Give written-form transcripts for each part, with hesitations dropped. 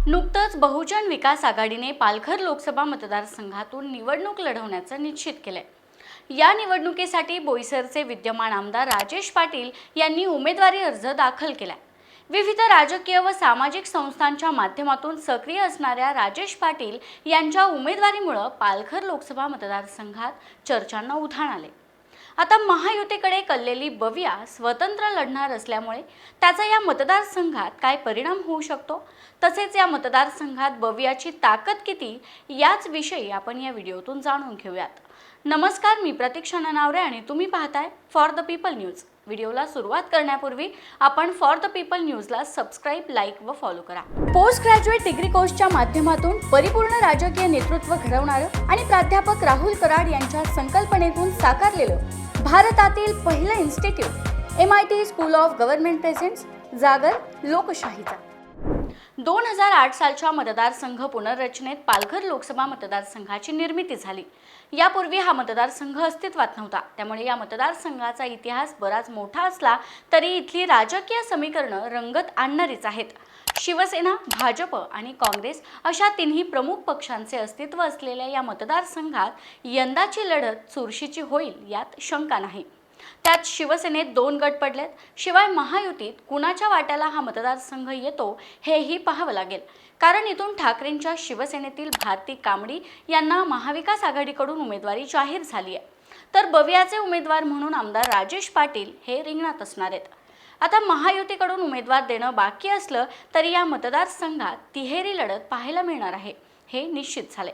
नुकतंच बहुजन विकास आघाडीने पालघर लोकसभा मतदारसंघातून निवडणूक लढवण्याचं निश्चित केलंय। या निवडणुकीसाठी बोईसरचे विद्यमान आमदार राजेश पाटील यांनी उमेदवारी अर्ज दाखल केलाय। विविध राजकीय व सामाजिक संस्थांच्या माध्यमातून सक्रिय असणाऱ्या राजेश पाटील यांच्या उमेदवारीमुळे पालघर लोकसभा मतदारसंघात चर्चांना उधाण आले। आता महायुतीकडे कललेली बविया स्वतंत्र लढणार असल्यामुळे त्याचा या मतदारसंघात काय परिणाम होऊ शकतो, तसेच या मतदारसंघात बवियाची ताकद किती, याच विषयी आपण या व्हिडिओतून जाणून घेऊयात। नमस्कार, मी प्रतीक्षा ननावरे आणि तुम्ही पाहताय फॉर द पीपल न्यूज। व्हिडिओला सुरुवात करण्यापूर्वी आपण फॉर द पीपल न्यूजला सबस्क्राइब, लाईक व फॉलो करा। पोस्ट ग्रॅज्युएट डिग्री कोर्सच्या माध्यमातून परिपूर्ण राजकीय नेतृत्व घडवणारं आणि प्राध्यापक राहुल कराड यांच्या संकल्पनेतून साकारलेलं भारतातील पहिलं institute MIT school of government presents जागर लोकशाहीचा। 2008 सालच्या मतदारसंघ पुनर्रचनेत पालघर लोकसभा मतदारसंघाची निर्मिती झाली। यापूर्वी हा मतदारसंघ अस्तित्वात नव्हता, त्यामुळे या मतदारसंघाचा इतिहास बराच मोठा असला तरी इथली राजकीय समीकरणं रंगत आणणारीच आहेत। शिवसेना, भाजप आणि काँग्रेस अशा तिन्ही प्रमुख पक्षांचे अस्तित्व असलेल्या या मतदारसंघात यंदाची लढत चुरशीची होईल यात शंका नाही। त्यात शिवसेनेत 2 गट पडलेत, शिवाय महायुतीत कुणाच्या वाट्याला हा मतदारसंघ येतो हेही पाहावं लागेल। कारण इथून ठाकरेंच्या शिवसेनेतील भारती कांबडी यांना महाविकास आघाडीकडून उमेदवारी जाहीर झाली आहे, तर बवियाचे उमेदवार म्हणून आमदार राजेश पाटील हे रिंगणात असणार आहेत। आता महायुतीकडून उमेदवार देणं बाकी असलं तरी या मतदारसंघात तिहेरी लढत पाहायला मिळणार आहे, हे निश्चित झाले।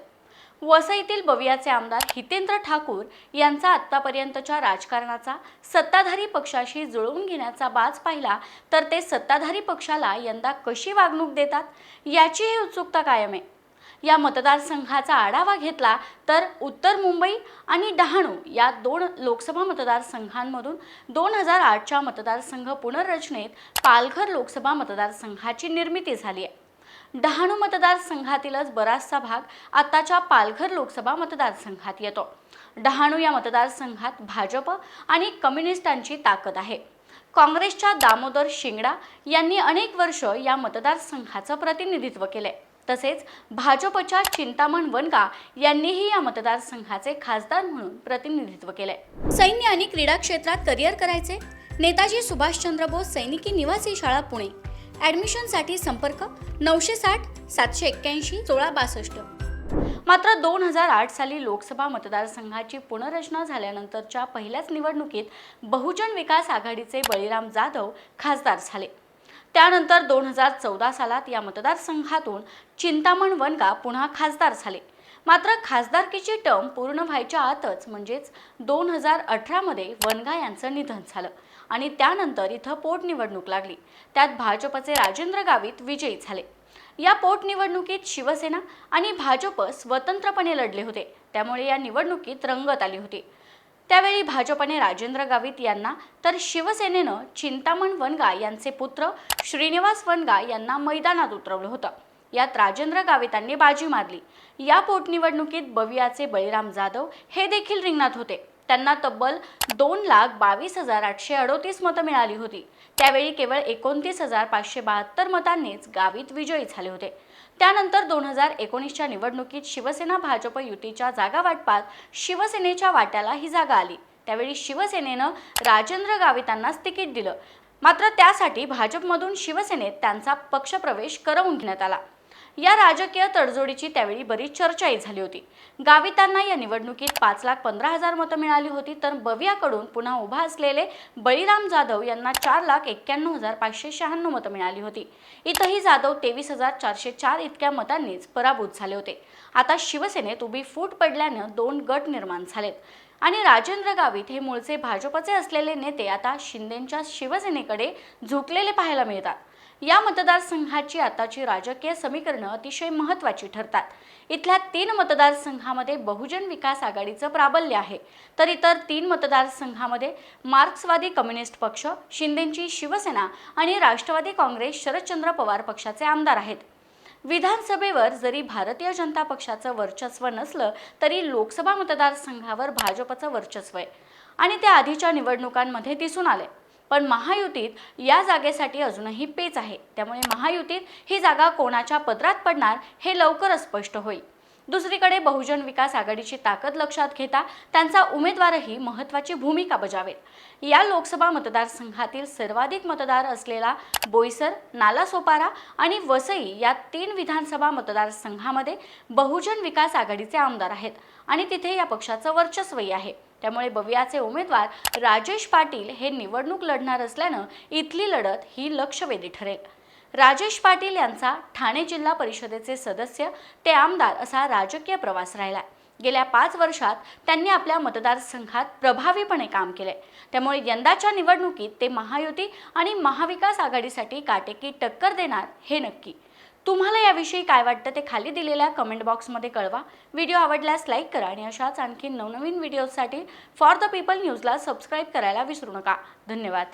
वसईतील बवियाचे आमदार हितेंद्र ठाकूर यांचा आत्तापर्यंतच्या राजकारणाचा सत्ताधारी पक्षाशी जुळवून घेण्याचा बाज पाहिला तर ते सत्ताधारी पक्षाला यंदा कशी वागणूक देतात याचीही उत्सुकता कायम आहे। या मतदारसंघाचा आढावा घेतला तर उत्तर मुंबई आणि डहाणू या 2 लोकसभा मतदारसंघांमधून 2008च्या मतदारसंघ पुनर्रचनेत पालघर लोकसभा मतदारसंघाची निर्मिती झाली आहे। डहाणू मतदारसंघातीलच बराचसा भाग आताच्या पालघर लोकसभा मतदारसंघात येतो। डहाणू या मतदारसंघात भाजप आणि कम्युनिस्टांची ताकद आहे। काँग्रेसच्या दामोदर शिंगडा यांनी अनेक वर्ष या मतदारसंघाचं प्रतिनिधित्व केले, तसेच भाजपच्या चिंतामण वनगा यांनीही या मतदारसंघाचे खासदार म्हणून प्रतिनिधित्व केले। सैन्य आणि क्रीडा क्षेत्रात करिअर करायचे? नेताजी सुभाषचंद्र बोस सैनिकी निवासी शाळा पुणे। ॲडमिशनसाठी संपर्क 960 781 1662। मात्र 2008 साली लोकसभा मतदारसंघाची पुनर्रचना झाल्यानंतरच्या पहिल्याच निवडणुकीत बहुजन विकास आघाडीचे बळीराम जाधव खासदार झाले। त्यानंतर 2014 सालात या मतदारसंघातून चिंतामण वनगा पुन्हा खासदार झाले। मात्र खासदारकीची टर्म पूर्ण व्हायच्या आतच म्हणजेच 2018 मध्ये वनगा यांचं निधन झालं आणि त्यानंतर इथं पोटनिवडणूक लागली। त्यात भाजपचे राजेंद्र गावित विजयी झाले। या पोटनिवडणुकीत शिवसेना आणि भाजप स्वतंत्रपणे लढले होते, त्यामुळे या निवडणुकीत रंगत आली होती। त्यावेळी भाजपने राजेंद्र गावित यांना तर शिवसेनेनं चिंतामण वनगा यांचे पुत्र श्रीनिवास वनगा यांना मैदानात उतरवलं होतं। यात राजेंद्र गावितांनी बाजी मारली। या पोटनिवडणुकीत बवियाचे बळीराम जाधव हे देखील रिंगणात होते। त्यांना तब्बल 2,22,838 मतं मिळाली होती। त्यावेळी केवळ 29,572 मतांनीच गावित विजयी झाले होते। त्यानंतर 2019च्या निवडणुकीत शिवसेना भाजप युतीच्या जागा वाटपात शिवसेनेच्या वाट्याला ही जागा आली। त्यावेळी शिवसेनेनं राजेंद्र गावितांनाच तिकीट दिलं, मात्र त्यासाठी भाजपमधून शिवसेनेत त्यांचा पक्षप्रवेश करवून घेण्यात आला। या राजकीय तडजोडीची त्यावेळी बरीच चर्चाही झाली होती। गावितांना या निवडणुकीत 5,15,000 मतं मिळाली होती, तर बवियाकडून पुन्हा उभा असलेले बळीराम जाधव यांना 4,91,596 मतं मिळाली होती। इथंही जाधव 23,404 इतक्या मतांनीच पराभूत झाले होते। आता शिवसेनेत उभी फूट पडल्यानं 2 गट निर्माण झालेत आणि राजेंद्र गावित हे मूळचे भाजपचे असलेले नेते आता शिंदेंच्या शिवसेनेकडे झुकलेले पाहायला मिळतात। या मतदारसंघाची आताची राजकीय समीकरणं अतिशय महत्त्वाची ठरतात। इथल्या 3 मतदारसंघामध्ये बहुजन विकास आघाडीचं प्राबल्य आहे, तर इतर 3 मतदारसंघामध्ये मार्क्सवादी कम्युनिस्ट पक्ष, शिंदेंची शिवसेना आणि राष्ट्रवादी काँग्रेस शरदचंद्र पवार पक्षाचे आमदार आहेत। विधानसभेवर जरी भारतीय जनता पक्षाचं वर्चस्व नसलं तरी लोकसभा मतदारसंघावर भाजपचं वर्चस्व आहे आणि ते आधीच्या निवडणुकांमध्ये दिसून आले। पण महायुतीत या जागेसाठी अजूनही पेच आहे। त्यामुळे महायुतीत ही जागा कोणाच्या पदरात पडणार हे लवकरच स्पष्ट होईल। दुसरीकडे बहुजन विकास आघाडीची ताकद लक्षात घेता त्यांचा उमेदवारही महत्त्वाची भूमिका बजावेल। या लोकसभा मतदारसंघातील सर्वाधिक मतदार असलेला बोईसर, नालासोपारा आणि वसई या 3 विधानसभा मतदारसंघामध्ये बहुजन विकास आघाडीचे आमदार आहेत आणि तिथे या पक्षाचं वर्चस्वही आहे। त्यामुळे बवियाचे उमेदवार राजेश पाटील हे निवडणूक लढणार असल्यानं इथली लढत ही लक्षवेधी ठरेल। राजेश पाटील यांचा ठाणे जिल्हा परिषदेचे सदस्य ते आमदार असा राजकीय प्रवास राहिला। गेल्या 5 वर्षात त्यांनी आपल्या मतदारसंघात प्रभावीपणे काम केले। त्यामुळे यंदाच्या निवडणुकीत ते महायुती आणि महाविकास आघाडीसाठी काटेकी टक्कर देणार हे नक्की। तुम्हाला याविषयी काय वाटतं ते खाली दिलेल्या कमेंट बॉक्समध्ये कळवा। व्हिडिओ आवडल्यास लाईक करा आणि अशाच आणखी नवनवीन व्हिडिओसाठी फॉर द पीपल न्यूजला सबस्क्राईब करायला विसरू नका। धन्यवाद।